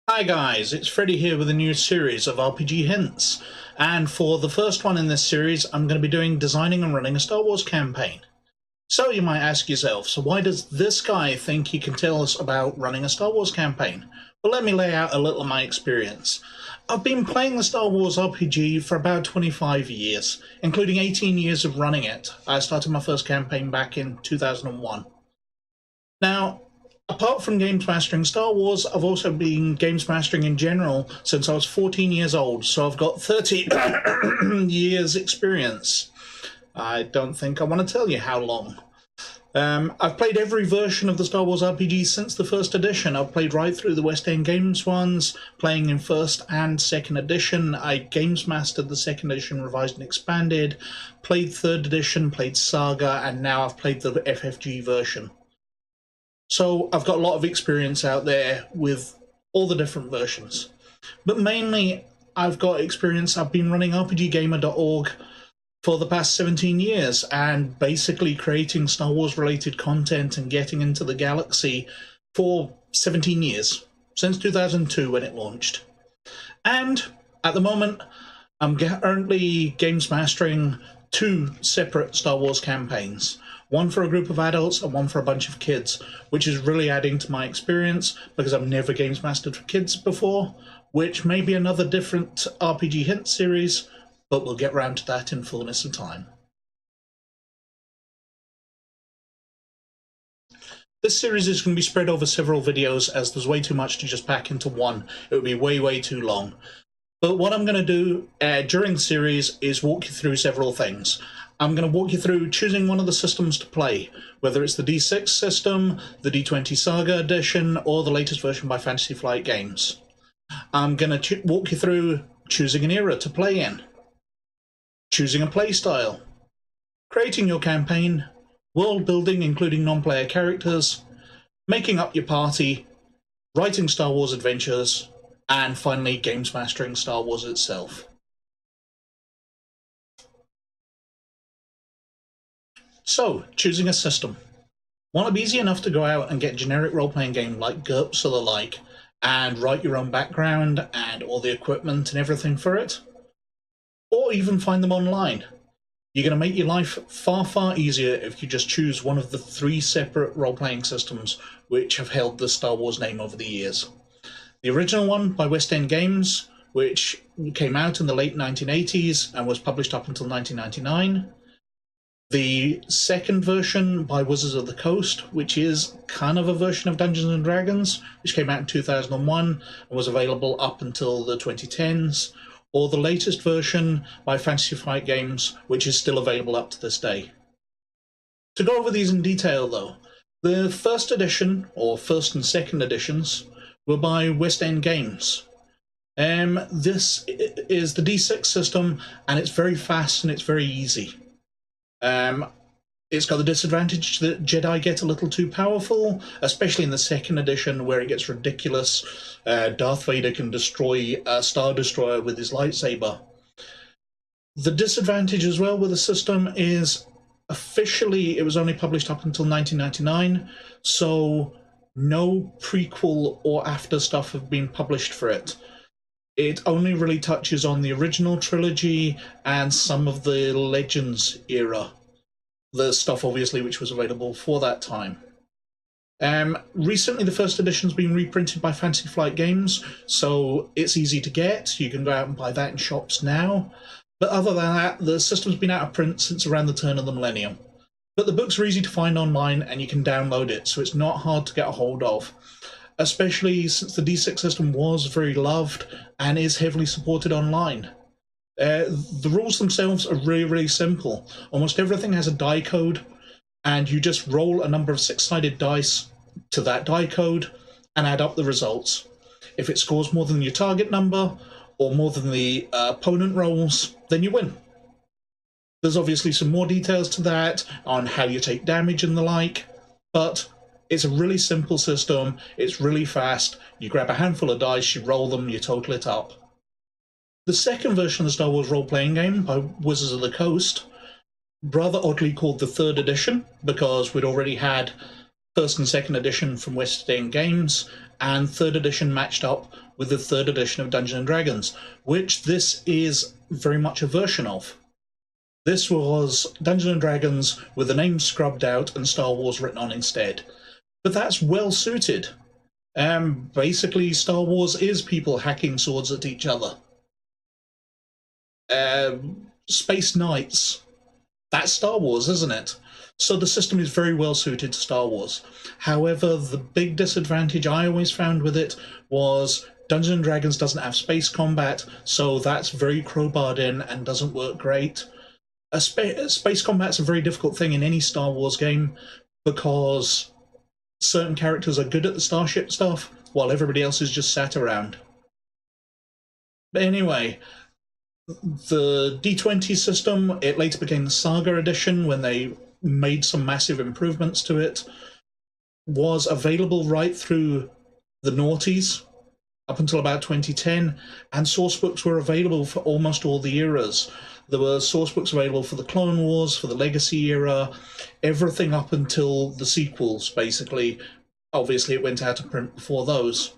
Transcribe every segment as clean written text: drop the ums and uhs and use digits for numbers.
Hi guys, it's Freddy here with a new series of RPG hints, and for the first one in this series I'm going to be doing designing and running a Star Wars campaign. So you might ask yourself, so why does this guy think he can tell us about running a Star Wars campaign? Well, let me lay out a little of my experience. I've been playing the Star Wars RPG for about 25 years, including 18 years of running it. I started my first campaign back in 2001. Now, apart from Gamesmastering Star Wars, I've also been Gamesmastering in general since I was 14 years old, so I've got 30 years experience. I don't think I want to tell you how long. I've played every version of the Star Wars RPG since the first edition. I've played right through the West End Games ones, playing in first and second edition. I Gamesmastered the second edition, revised and expanded, played third edition, played Saga, and now I've played the FFG version. So I've got a lot of experience out there with all the different versions. But mainly I've got experience, I've been running RPGgamer.org for the past 17 years and basically creating Star Wars related content and getting into the galaxy for 17 years, since 2002 when it launched. And at the moment I'm currently Gamesmastering 2 separate Star Wars campaigns. One for a group of adults and one for a bunch of kids, which is really adding to my experience because I've never games mastered for kids before, which may be another different RPG hint series, but we'll get round to that in fullness of time. This series is going to be spread over several videos as there's way too much to just pack into one. It would be way too long. But what I'm going to do during the series is walk you through several things. I'm going to walk you through choosing one of the systems to play, whether it's the D6 system, the D20 Saga Edition, or the latest version by Fantasy Flight Games. I'm going to walk you through choosing an era to play in, choosing a playstyle, creating your campaign, world building including non-player characters, making up your party, writing Star Wars adventures, and finally games mastering Star Wars itself. So, choosing a system. Want it easy enough to go out and get a generic role-playing game like GURPS or the like, and write your own background and all the equipment and everything for it? Or even find them online. You're going to make your life far easier if you just choose one of the 3 separate role-playing systems which have held the Star Wars name over the years. The original one by West End Games, which came out in the late 1980s and was published up until 1999. The second version by Wizards of the Coast, which is kind of a version of Dungeons and Dragons, which came out in 2001 and was available up until the 2010s. Or the latest version by Fantasy Flight Games, which is still available up to this day. To go over these in detail though, the first edition, or first and second editions, were by West End Games. This is the D6 system, and it's very fast and it's very easy. It's got the disadvantage that Jedi get a little too powerful, especially in the second edition where it gets ridiculous. Darth Vader can destroy a Star Destroyer with his lightsaber. The disadvantage as well with the system is officially it was only published up until 1999, so no prequel or after stuff have been published for it. It only really touches on the original trilogy and some of the Legends era. The stuff, obviously, which was available for that time. Recently, the first edition's been reprinted by Fantasy Flight Games, so it's easy to get. You can go out and buy that in shops now. But other than that, the system's been out of print since around the turn of the millennium. But the books are easy to find online, and you can download it, so it's not hard to get a hold of. Especially since the D6 system was very loved and is heavily supported online. The rules themselves are really simple. Almost everything has a die code, and you just roll a number of 6-sided dice to that die code and add up the results. If it scores more than your target number or more than the opponent rolls, then you win. There's obviously some more details to that on how you take damage and the like, but it's a really simple system. It's really fast. You grab a handful of dice, you roll them, you total it up. The second version of the Star Wars role-playing game by Wizards of the Coast rather oddly called the 3rd edition, because we'd already had 1st and 2nd edition from West End Games, and 3rd edition matched up with the 3rd edition of Dungeons and Dragons, which this is very much a version of. This was Dungeons and Dragons with the name scrubbed out and Star Wars written on instead. But that's well suited. Basically, Star Wars is people hacking swords at each other. Space Knights. That's Star Wars, isn't it? So the system is very well suited to Star Wars. However, the big disadvantage I always found with it was Dungeons and Dragons doesn't have space combat, so that's very crowbarred in and doesn't work great. Space combat's a very difficult thing in any Star Wars game because certain characters are good at the starship stuff while everybody else is just sat around. But anyway, the D20 system, it later became the Saga Edition when they made some massive improvements to it, was available right through the noughties up until about 2010, and sourcebooks were available for almost all the eras. There were sourcebooks available for the Clone Wars, for the Legacy era, everything up until the sequels, basically. Obviously, it went out of print before those.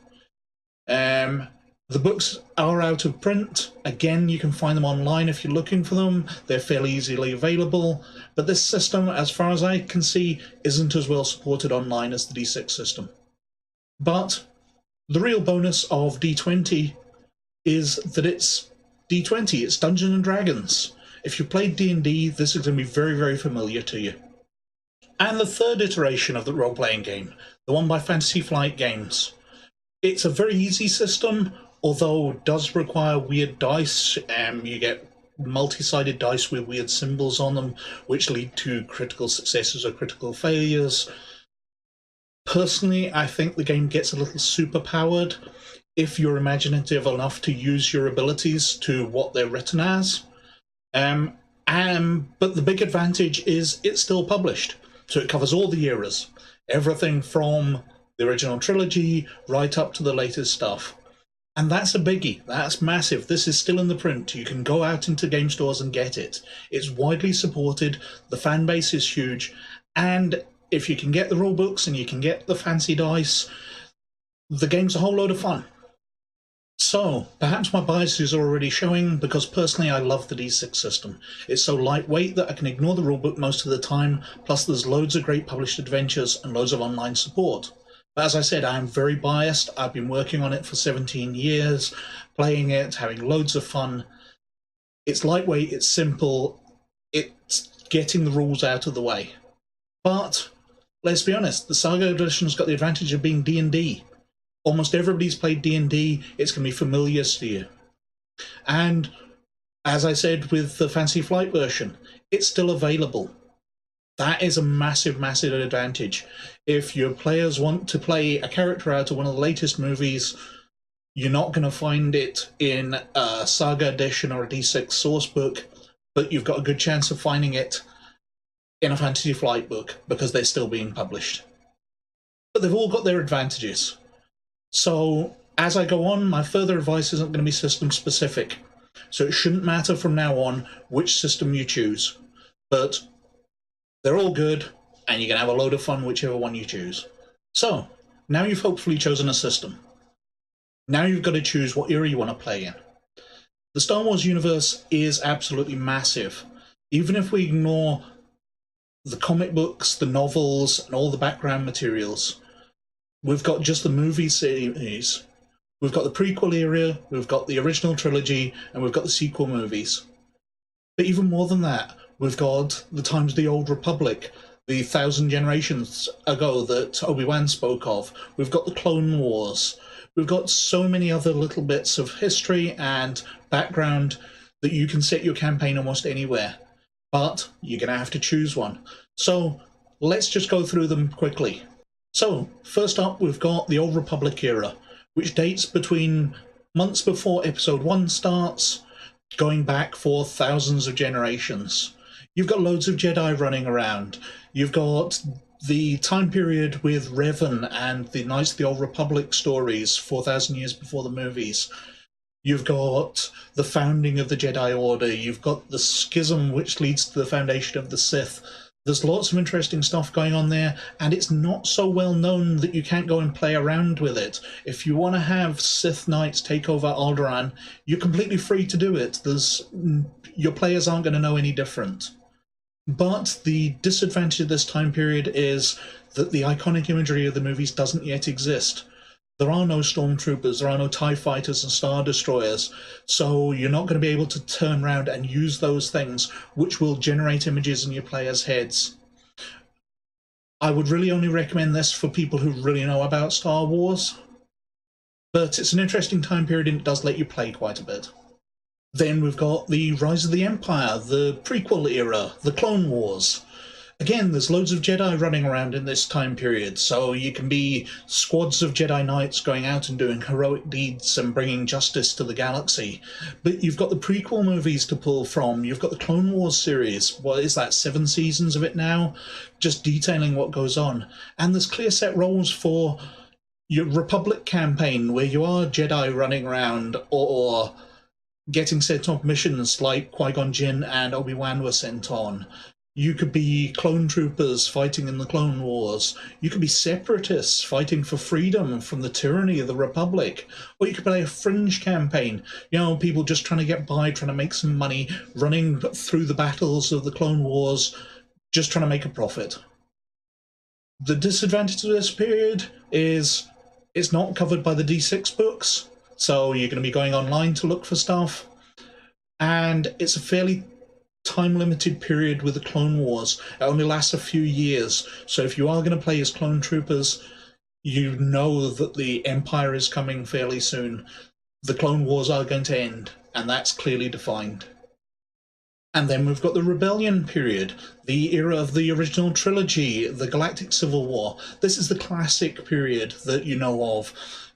The books are out of print. Again, you can find them online if you're looking for them. They're fairly easily available. But this system, as far as I can see, isn't as well supported online as the D6 system. But the real bonus of D20 is that it's D20, it's Dungeons and Dragons. If you played D&D, this is going to be very, very familiar to you. And the 3rd iteration of the role-playing game, the one by Fantasy Flight Games. It's a very easy system, although it does require weird dice. You get multi-sided dice with weird symbols on them, which lead to critical successes or critical failures. Personally, I think the game gets a little superpowered if you're imaginative enough to use your abilities to what they're written as. But the big advantage is it's still published, so it covers all the eras. Everything from the original trilogy right up to the latest stuff. And that's a biggie. That's massive. This is still in the print. You can go out into game stores and get it. It's widely supported. The fan base is huge. And if you can get the rule books and you can get the fancy dice, the game's a whole load of fun. So, perhaps my bias is already showing, because personally I love the D6 system. It's so lightweight that I can ignore the rulebook most of the time, plus there's loads of great published adventures and loads of online support. But as I said, I am very biased. I've been working on it for 17 years, playing it, having loads of fun. It's lightweight, it's simple, it's getting the rules out of the way. But, let's be honest, the Saga Edition's got the advantage of being D&D. Almost everybody's played D&D, it's going to be familiar to you. And, as I said with the Fancy Flight version, it's still available. That is a massive, massive advantage. If your players want to play a character out of one of the latest movies, you're not going to find it in a Saga Edition or a D6 source book, but you've got a good chance of finding it in a Fantasy Flight book, because they're still being published. But they've all got their advantages. So, as I go on, my further advice isn't going to be system specific. So it shouldn't matter from now on which system you choose. But they're all good, and you can have a load of fun whichever one you choose. So, now you've hopefully chosen a system. Now you've got to choose what era you want to play in. The Star Wars universe is absolutely massive. Even if we ignore the comic books, the novels, and all the background materials, we've got just the movie series. We've got the prequel era, we've got the original trilogy, and we've got the sequel movies. But even more than that, we've got the times of the Old Republic, the 1,000 generations ago that Obi-Wan spoke of. We've got the Clone Wars. We've got so many other little bits of history and background that you can set your campaign almost anywhere. But you're going to have to choose one. So let's just go through them quickly. So first up, we've got the Old Republic era, which dates between months before Episode 1 starts, going back for thousands of generations. You've got loads of Jedi running around. You've got the time period with Revan and the Knights of the Old Republic stories 4,000 years before the movies. You've got the founding of the Jedi Order. You've got the schism which leads to the foundation of the Sith. There's lots of interesting stuff going on there, and it's not so well known that you can't go and play around with it. If you want to have Sith Knights take over Alderaan, you're completely free to do it. Your players aren't going to know any different. But the disadvantage of this time period is that the iconic imagery of the movies doesn't yet exist. There are no stormtroopers, there are no TIE fighters and Star Destroyers, so you're not going to be able to turn around and use those things, which will generate images in your players' heads. I would really only recommend this for people who really know about Star Wars, but it's an interesting time period and it does let you play quite a bit. Then we've got the Rise of the Empire, the prequel era, the Clone Wars. Again, there's loads of Jedi running around in this time period, so you can be squads of Jedi Knights going out and doing heroic deeds and bringing justice to the galaxy. But you've got the prequel movies to pull from. You've got the Clone Wars series. What is that, 7 seasons of it now? Just detailing what goes on. And there's clear set roles for your Republic campaign, where you are Jedi running around or getting sent on missions like Qui-Gon Jinn and Obi-Wan were sent on. You could be clone troopers fighting in the Clone Wars. You could be separatists fighting for freedom from the tyranny of the Republic. Or you could play a fringe campaign. You know, people just trying to get by, trying to make some money, running through the battles of the Clone Wars, just trying to make a profit. The disadvantage of this period is it's not covered by the D6 books, so you're going to be going online to look for stuff. And it's a fairly time-limited period with the Clone Wars. It only lasts a few years, so if you are going to play as clone troopers, you know that the Empire is coming fairly soon. The Clone Wars are going to end, and that's clearly defined. And then we've got the Rebellion period, the era of the original trilogy, the Galactic Civil War. This is the classic period that you know of.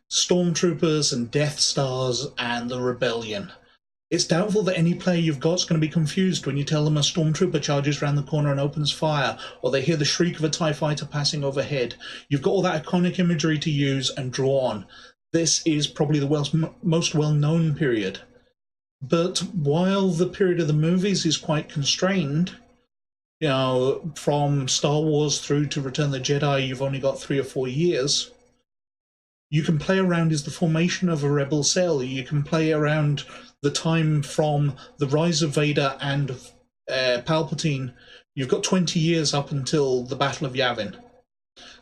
Stormtroopers and Death Stars and the Rebellion. It's doubtful that any player you've got is going to be confused when you tell them a stormtrooper charges around the corner and opens fire, or they hear the shriek of a TIE fighter passing overhead. You've got all that iconic imagery to use and draw on. This is probably the most well-known period. But while the period of the movies is quite constrained, you know, from Star Wars through to Return of the Jedi, you've only got 3 or 4 years. You can play around as the formation of a rebel cell. You can play around the time from the rise of Vader and Palpatine. You've got 20 years up until the Battle of Yavin.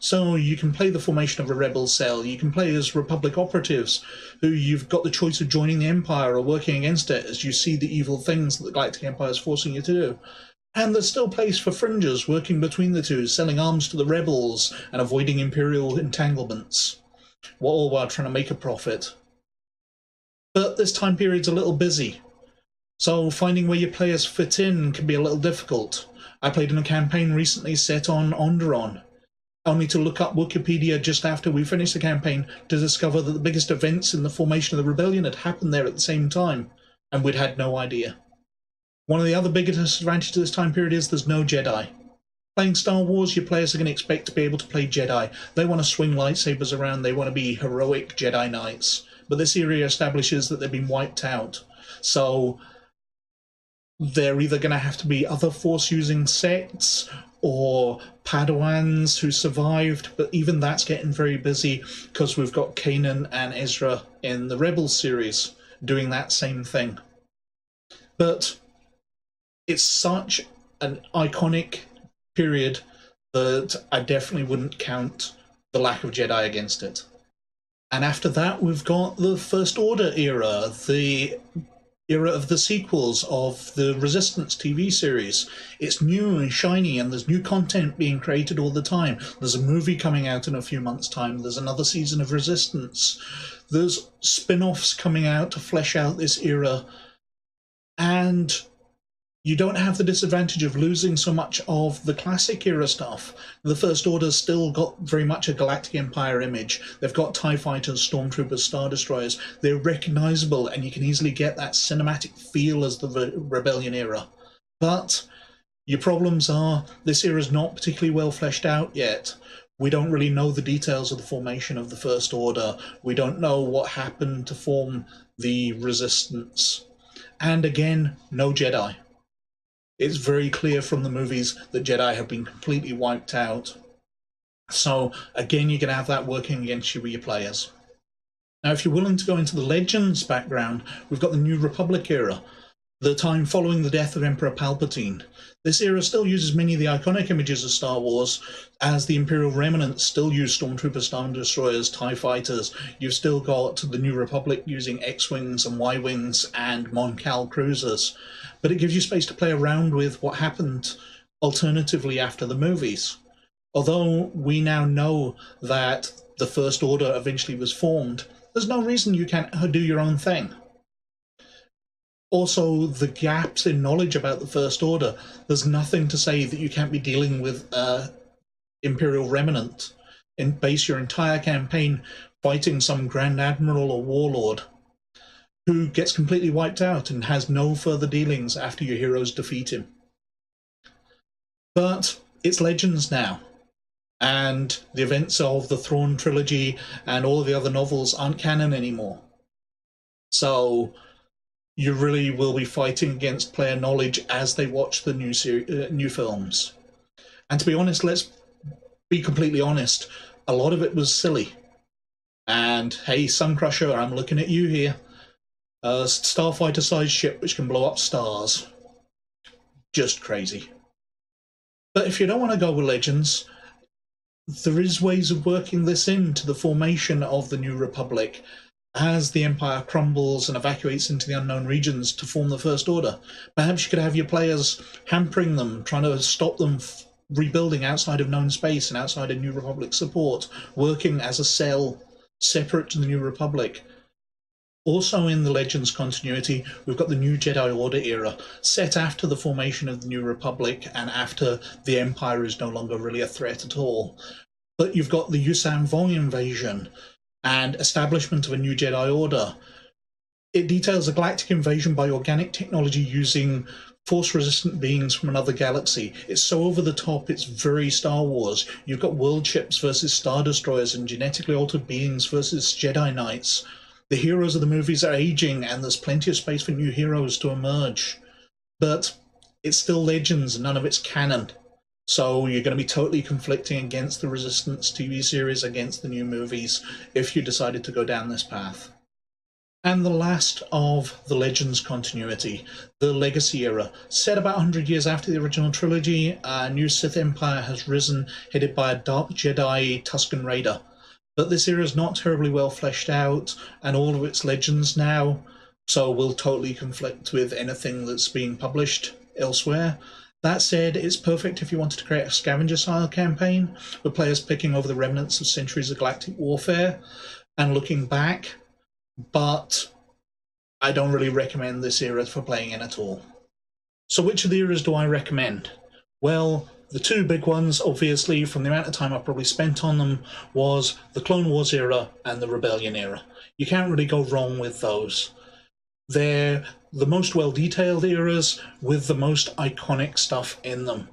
So you can play the formation of a rebel cell. You can play as Republic operatives who you've got the choice of joining the Empire or working against it as you see the evil things that the Galactic Empire is forcing you to do. And there's still place for fringers working between the two, selling arms to the rebels and avoiding Imperial entanglements, all while trying to make a profit. But this time period's a little busy, so finding where your players fit in can be a little difficult. I played in a campaign recently set on Onderon, only to look up Wikipedia just after we finished the campaign to discover that the biggest events in the formation of the rebellion had happened there at the same time, and we'd had no idea. One of the other biggest disadvantages of this time period is there's no Jedi. Playing Star Wars, your players are going to expect to be able to play Jedi. They want to swing lightsabers around, they want to be heroic Jedi Knights. But this area establishes that they've been wiped out. So they're either going to have to be other Force-using sects or Padawans who survived, but even that's getting very busy because we've got Kanan and Ezra in the Rebels series doing that same thing. But it's such an iconic period that I definitely wouldn't count the lack of Jedi against it. And after that, we've got the First Order era, the era of the sequels of the Resistance TV series. It's new and shiny, and there's new content being created all the time. There's a movie coming out in a few months' time. There's another season of Resistance. There's spin-offs coming out to flesh out this era. And you don't have the disadvantage of losing so much of the classic era stuff. The First Order's still got very much a Galactic Empire image. They've got TIE fighters, stormtroopers, Star Destroyers. They're recognizable, and you can easily get that cinematic feel as the Rebellion era. But your problems are, this era's not particularly well fleshed out yet. We don't really know the details of the formation of the First Order. We don't know what happened to form the Resistance. And again, no Jedi. It's very clear from the movies that Jedi have been completely wiped out. So again, you're going to have that working against you with your players. Now, if you're willing to go into the Legends background, we've got the New Republic era, the time following the death of Emperor Palpatine. This era still uses many of the iconic images of Star Wars, as the Imperial remnants still use Stormtrooper Star Destroyers, TIE Fighters. You've still got the New Republic using X-Wings and Y-Wings and Mon Cal cruisers. But it gives you space to play around with what happened alternatively after the movies. Although we now know that the First Order eventually was formed, there's no reason you can't do your own thing. Also, the gaps in knowledge about the First Order, there's nothing to say that you can't be dealing with Imperial Remnant and base your entire campaign fighting some Grand Admiral or Warlord who gets completely wiped out and has no further dealings after your heroes defeat him. But it's Legends now, and the events of the Thrawn trilogy and all of the other novels aren't canon anymore. So you really will be fighting against player knowledge as they watch the new films. And to be honest, let's be completely honest, a lot of it was silly. And hey, Suncrusher, I'm looking at you here. A starfighter-sized ship which can blow up stars. Just crazy. But if you don't want to go with Legends, there is ways of working this into the formation of the New Republic as the Empire crumbles and evacuates into the unknown regions to form the First Order. Perhaps you could have your players hampering them, trying to stop them rebuilding outside of known space and outside of New Republic support, working as a cell separate to the New Republic. Also in the Legends continuity, we've got the new Jedi Order era, set after the formation of the New Republic and after the Empire is no longer really a threat at all. But you've got the Yuuzhan Vong invasion and establishment of a new Jedi Order. It details a galactic invasion by organic technology using force-resistant beings from another galaxy. It's so over the top, it's very Star Wars. You've got world ships versus Star Destroyers and genetically altered beings versus Jedi Knights. The heroes of the movies are aging, and there's plenty of space for new heroes to emerge. But it's still Legends, and none of it's canon. So you're going to be totally conflicting against the Resistance TV series, against the new movies, if you decided to go down this path. And the last of the Legends continuity, the Legacy era. Set about 100 years after the original trilogy, a new Sith Empire has risen, headed by a Dark Jedi Tusken Raider. But this era is not terribly well fleshed out, and all of its legends now, so will totally conflict with anything that's being published elsewhere. That said, it's perfect if you wanted to create a scavenger-style campaign, with players picking over the remnants of centuries of galactic warfare and looking back, but I don't really recommend this era for playing in at all. So which of the eras do I recommend? Well, the two big ones, obviously, from the amount of time I probably spent on them, was the Clone Wars era and the Rebellion era. You can't really go wrong with those. They're the most well-detailed eras with the most iconic stuff in them.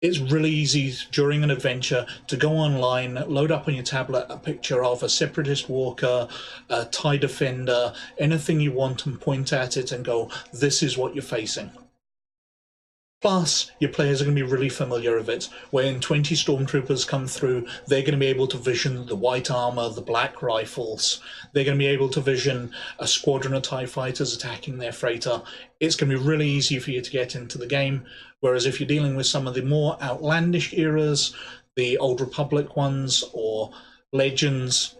It's really easy during an adventure to go online, load up on your tablet a picture of a Separatist walker, a TIE defender, anything you want, and point at it and go, this is what you're facing. Plus, your players are going to be really familiar with it. When 20 stormtroopers come through, they're going to be able to vision the white armor, the black rifles. They're going to be able to vision a squadron of TIE fighters attacking their freighter. It's going to be really easy for you to get into the game. Whereas if you're dealing with some of the more outlandish eras, the Old Republic ones or Legends,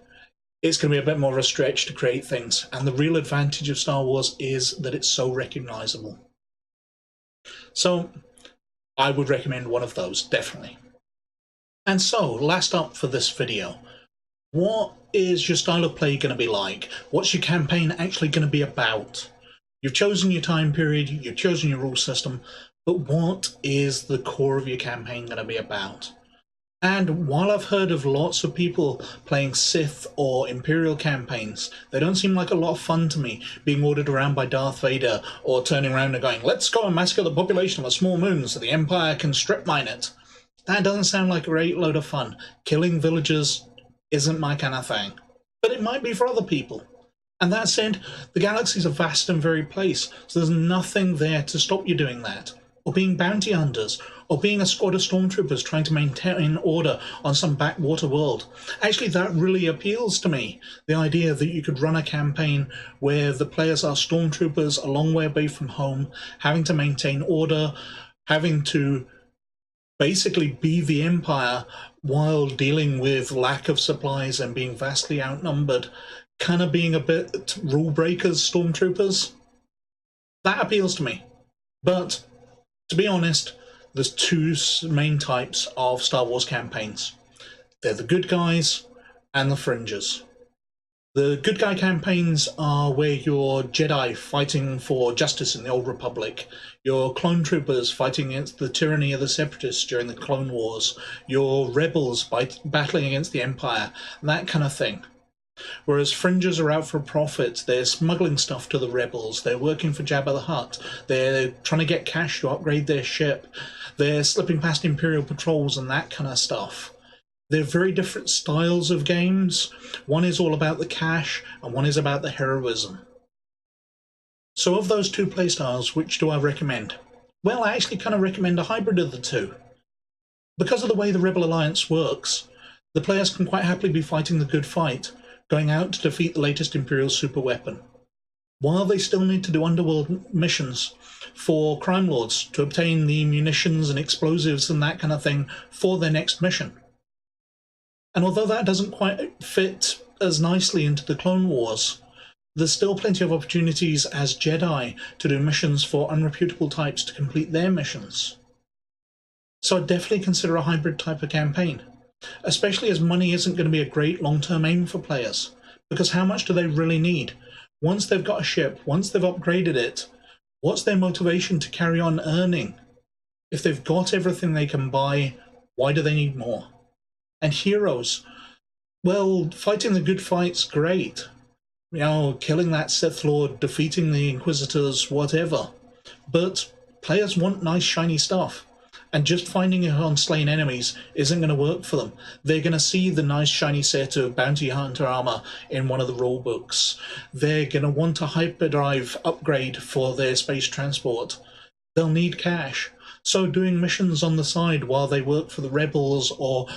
it's going to be a bit more of a stretch to create things. And the real advantage of Star Wars is that it's so recognizable. So I would recommend one of those, definitely. And so, last up for this video, what is your style of play going to be like? What's your campaign actually going to be about? You've chosen your time period, you've chosen your rule system, but what is the core of your campaign going to be about? And while I've heard of lots of people playing Sith or Imperial campaigns, they don't seem like a lot of fun to me, being ordered around by Darth Vader or turning around and going, let's go and massacre the population of a small moon so the Empire can strip mine it. That doesn't sound like a great load of fun. Killing villagers isn't my kind of thing. But it might be for other people. And that said, the galaxy's a vast and varied place, so there's nothing there to stop you doing that. Or being bounty hunters, or being a squad of stormtroopers trying to maintain order on some backwater world. Actually, that really appeals to me. The idea that you could run a campaign where the players are stormtroopers a long way away from home, having to maintain order, having to basically be the Empire while dealing with lack of supplies and being vastly outnumbered, kind of being a bit rule breakers, stormtroopers. That appeals to me. But to be honest, there's two main types of Star Wars campaigns. They're the good guys and the fringes. The good guy campaigns are where you're Jedi fighting for justice in the Old Republic, your clone troopers fighting against the tyranny of the Separatists during the Clone Wars, your rebels battling against the Empire, that kind of thing. Whereas fringes are out for profit, they're smuggling stuff to the rebels, they're working for Jabba the Hutt, they're trying to get cash to upgrade their ship, they're slipping past Imperial patrols and that kind of stuff. They're very different styles of games. One is all about the cash, and one is about the heroism. So of those two playstyles, which do I recommend? Well, I actually kind of recommend a hybrid of the two. Because of the way the Rebel Alliance works, the players can quite happily be fighting the good fight, going out to defeat the latest Imperial superweapon, while they still need to do underworld missions for crime lords to obtain the munitions and explosives and that kind of thing for their next mission. And although that doesn't quite fit as nicely into the Clone Wars, there's still plenty of opportunities as Jedi to do missions for unreputable types to complete their missions. So I'd definitely consider a hybrid type of campaign, especially as money isn't going to be a great long-term aim for players, because how much do they really need? Once they've got a ship, once they've upgraded it, what's their motivation to carry on earning? If they've got everything they can buy, why do they need more? And heroes, well, fighting the good fight's great. You know, killing that Sith Lord, defeating the Inquisitors, whatever. But players want nice shiny stuff. And just finding it on slain enemies isn't going to work for them. They're going to see the nice shiny set of bounty hunter armor in one of the rule books. They're going to want a hyperdrive upgrade for their space transport. They'll need cash. So doing missions on the side while they work for the Rebels or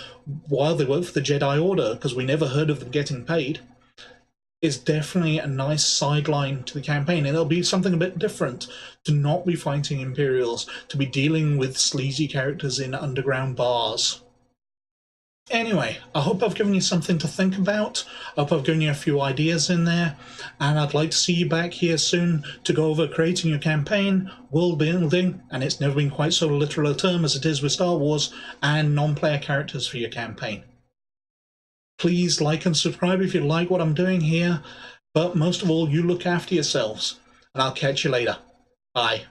while they work for the Jedi Order, because we never heard of them getting paid, is definitely a nice sideline to the campaign. And it'll be something a bit different to not be fighting Imperials, to be dealing with sleazy characters in underground bars. Anyway, I hope I've given you something to think about. I hope I've given you a few ideas in there, and I'd like to see you back here soon to go over creating your campaign, world building, and it's never been quite so literal a term as it is with Star Wars, and non-player characters for your campaign. Please like and subscribe if you like what I'm doing here, but most of all, you look after yourselves, and I'll catch you later. Bye.